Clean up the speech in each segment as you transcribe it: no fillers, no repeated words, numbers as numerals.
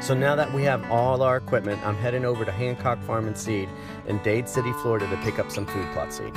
So now that we have all our equipment, I'm heading over to Hancock Farm and Seed in Dade City, Florida to pick up some food plot seed.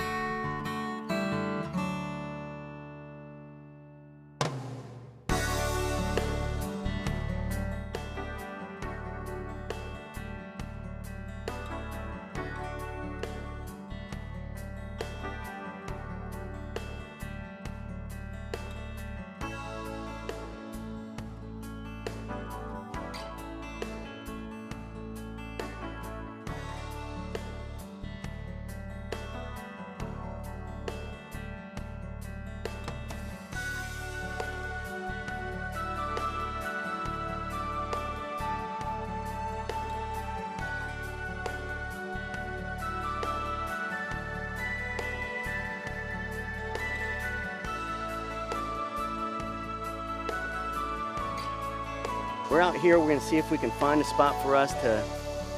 We're out here, we're gonna see if we can find a spot for us to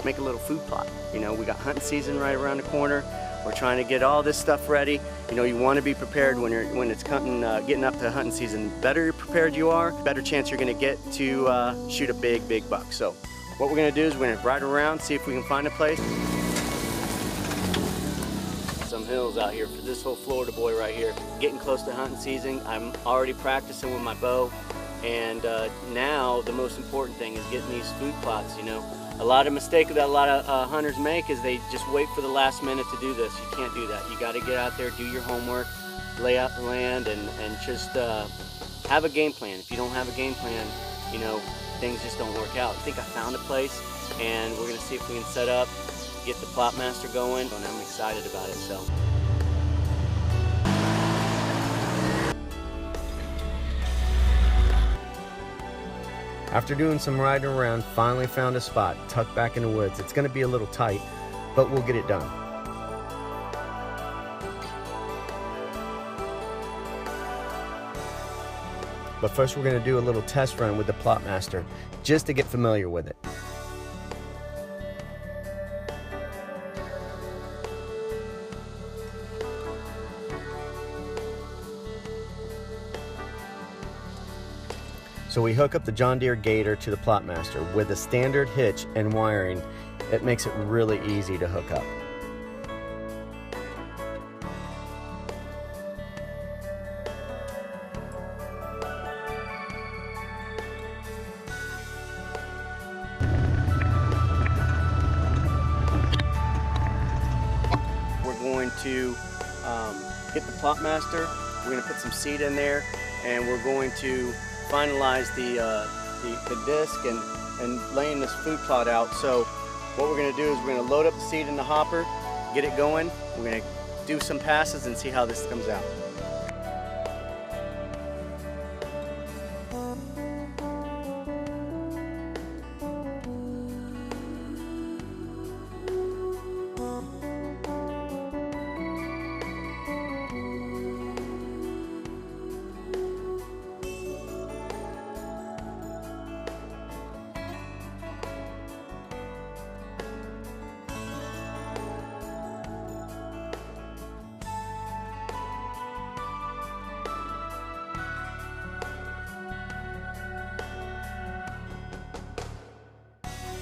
make a little food plot. You know, we got hunting season right around the corner. We're trying to get all this stuff ready. You know, you wanna be prepared when it's getting up to hunting season. The better prepared you are, better chance you're gonna get to shoot a big buck. So what we're gonna do is we're gonna ride around, see if we can find a place. Some hills out here for this whole Florida boy right here. Getting close to hunting season. I'm already practicing with my bow. And now the most important thing is getting these food plots. You know, a lot of mistake that a lot of hunters make is they just wait for the last minute to do this. You can't do that. You got to get out there, do your homework, lay out the land, and just have a game plan. If you don't have a game plan, you know, things just don't work out. I think I found a place, and we're gonna see if we can set up, get the Plotmaster going, and I'm excited about it. So. After doing some riding around, finally found a spot tucked back in the woods. It's going to be a little tight, but we'll get it done. But first we're going to do a little test run with the Plotmaster just to get familiar with it. So we hook up the John Deere Gator to the Plotmaster with a standard hitch and wiring. It makes it really easy to hook up. We're going to get the Plotmaster. We're going to put some seed in there, and we're going to finalize the disc and laying this food plot out. So what we're going to do is we're going to load up the seed in the hopper, get it going. We're going to do some passes and see how this comes out.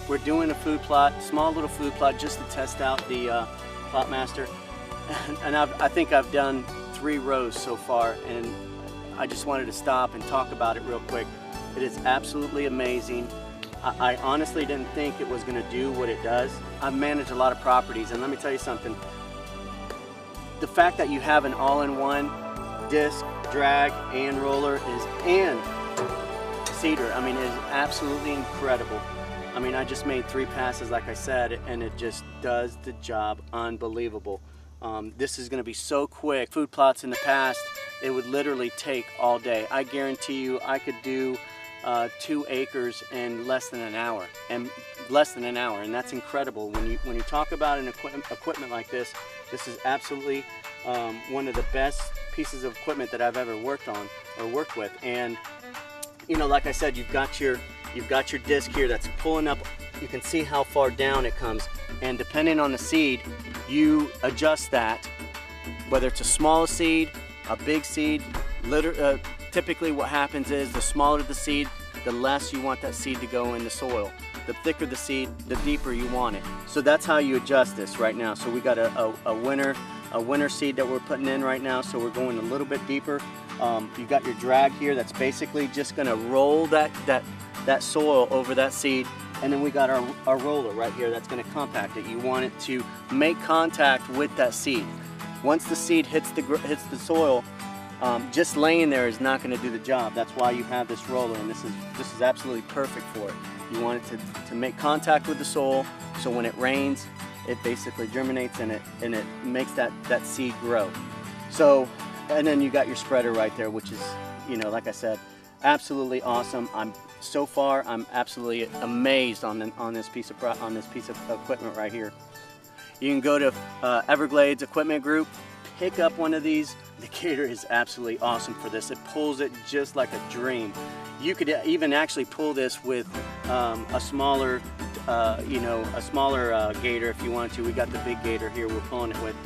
We're doing a food plot, small little food plot, just to test out the Plotmaster. And I think I've done 3 rows so far, and I just wanted to stop and talk about it real quick. It is absolutely amazing. I honestly didn't think it was going to do what it does. I've managed a lot of properties, and let me tell you something. The fact that you have an all-in-one disc, drag, and roller and seeder, I mean, it is absolutely incredible. I mean, I just made 3 passes, like I said, and it just does the job unbelievable. This is going to be so quick. Food plots in the past, it would literally take all day. I guarantee you I could do 2 acres in less than an hour, and that's incredible. When you talk about an equipment like this is absolutely one of the best pieces of equipment that I've ever worked on or worked with. And you know, like I said, you've got your disc here that's pulling up. You can see how far down it comes, and depending on the seed, you adjust that, whether it's a small seed, a big seed. Typically what happens is the smaller the seed, the less you want that seed to go in the soil. the thicker the seed, the deeper you want it. So that's how you adjust this right now. So we got a winter seed that we're putting in right now, so we're going a little bit deeper. You got your drag here that's basically just gonna roll that soil over that seed, and then we got our roller right here that's gonna compact it. You want it to make contact with that seed. Once the seed hits the soil, just laying there is not gonna do the job. That's why you have this roller, and this is absolutely perfect for it. You want it to make contact with the soil, so when it rains, it basically germinates and it makes that seed grow. So, and then you got your spreader right there, which is, you know, like I said, absolutely awesome. So far I'm absolutely amazed on this piece of equipment right here. You can go to Everglades Equipment Group, pick up one of these. The gator is absolutely awesome for this. It pulls it just like a dream. You could even actually pull this with a smaller gator if you want to. We got the big gator here we're pulling it with.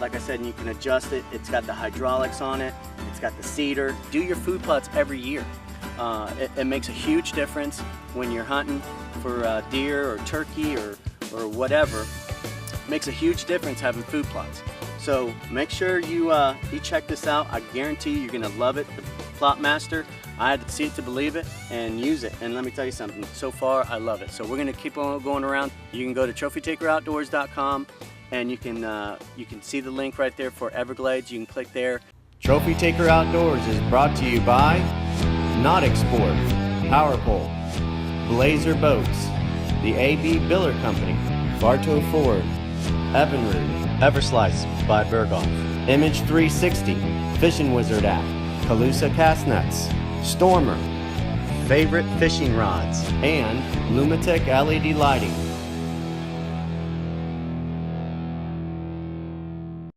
Like I said, you can adjust it. It's got the hydraulics on it. It's got the seeder. Do your food plots every year. It makes a huge difference when you're hunting for deer or turkey or whatever. It makes a huge difference having food plots. So make sure you check this out. I guarantee you're gonna love it. The Plotmaster. I had to see it to believe it and use it. And let me tell you something, so far I love it. So we're gonna keep on going around. You can go to trophytakeroutdoors.com and you can see the link right there for Everglades. You can click there. Trophy Taker Outdoors is brought to you by Nautic Sport, Power Pole, Blazer Boats, the AB Biller Company, Bartow Ford, Evinrude, Everslice by Berghoff, Image 360, Fishing Wizard app, Calusa Cast Nets, Stormer, Favorite Fishing Rods, and Lumitech LED Lighting.